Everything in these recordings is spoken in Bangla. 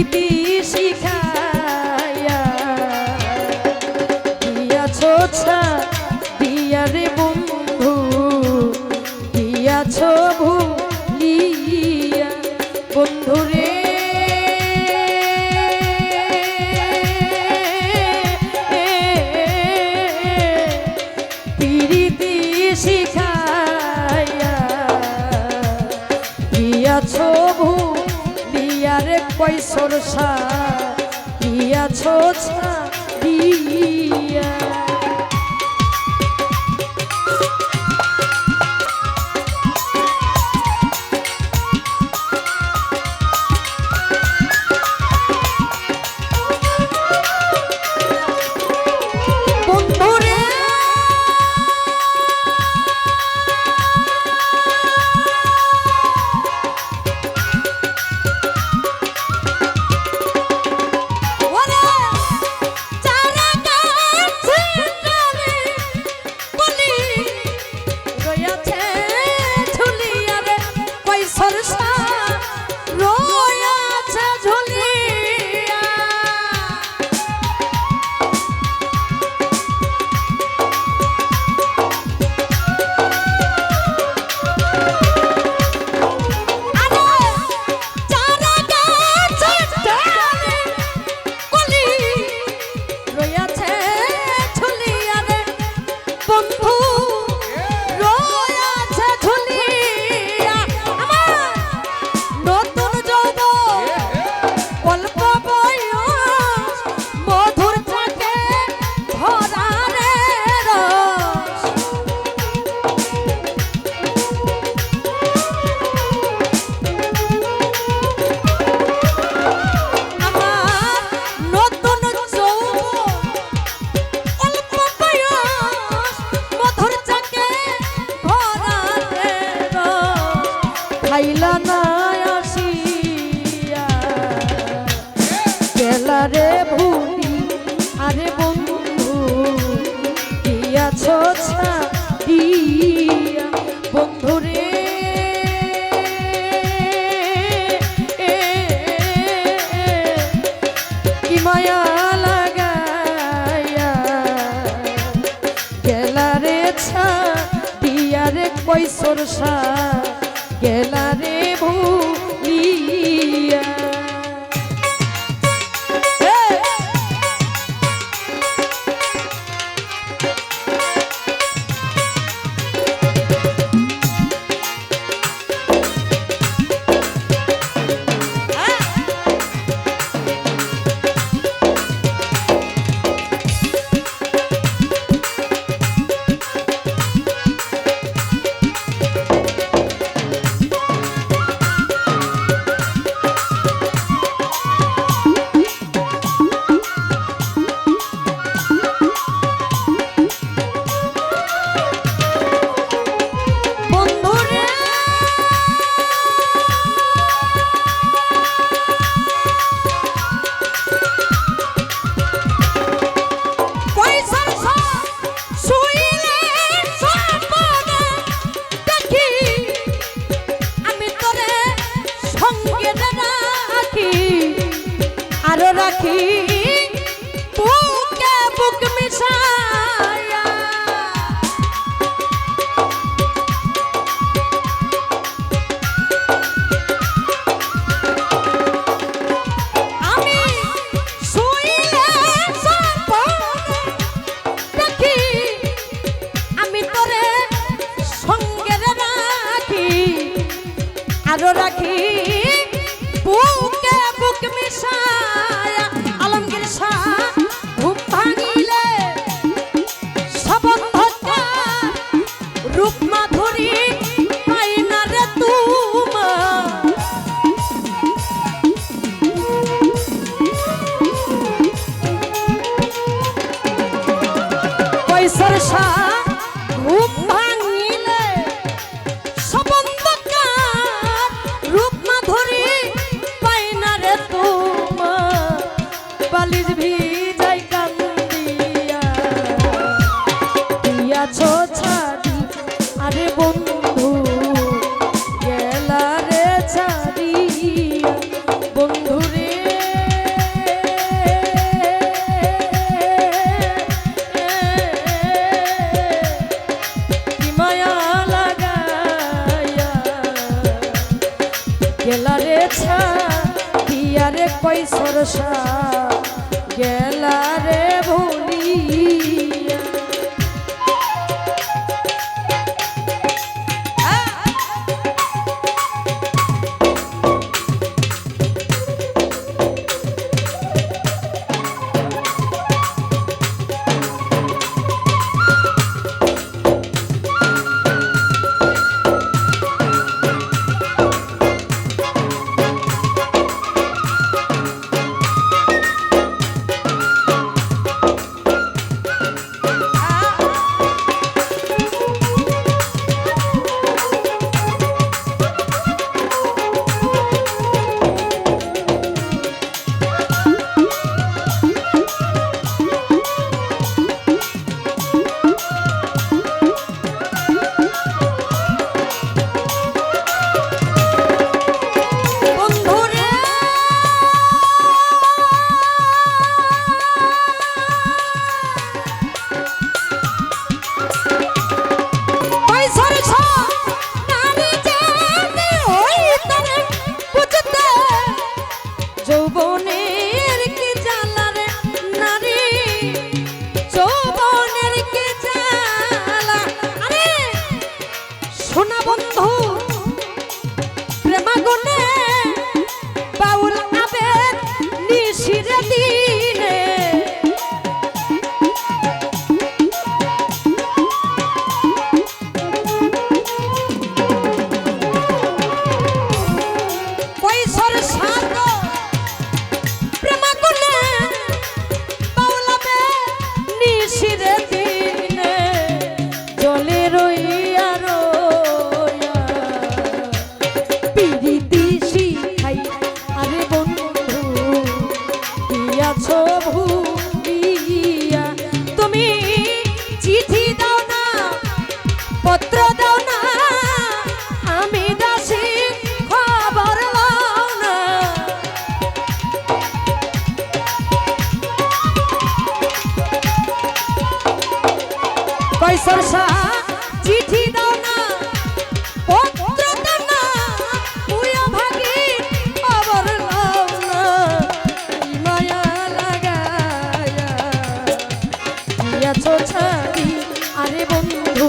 প্রীতি শিখায়া দিয়াছো দিয়া রে বন্ধু দিয়াছো ভুলিয়া বন্ধু রে প্রীতি শিখায়া দিয়াছো ভুলিয়া রে কৈশোর সা দিয়াছো দিয়া খাইলা না আসিয়া গেলা রে ভুলি আরে বন্ধু দিয়াছো দিয়া বন্ধু রে কি মায়া লাগাইয়া গেলা রে দিয়া রে কৈশোর সা গেলা রে ভুলিয়া আরো রাখি বুকে বুক মিশায়া আমি শুইলে দেখি আমি তোরে সঙ্গে রাখি আরো রাখি বুকে বুক মিশায়া আলম সরসা গেলা রে ভুলিয়া যৌবনের কি জ্বালা রে নারী যৌবনের কি জ্বালা আরে সোনা বন্ধু প্রেমাগুনে বাউল আবেগ নিশিরে দিনে পয়সার সাথ তুমি চিঠি দাও না পত্র দাও না আমি দাসী খবর লও না পয়সার চিঠি দাও না পত্র দাও না উয়া ভাগি খবর লও না মায়া লাগায়া দিয়াছো ছাড়ি আরে বন্ধু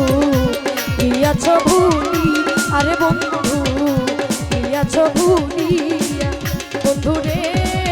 দিয়াছো ভুলি আরে বন্ধু দিয়াছো ভুলিয়া বন্ধু রে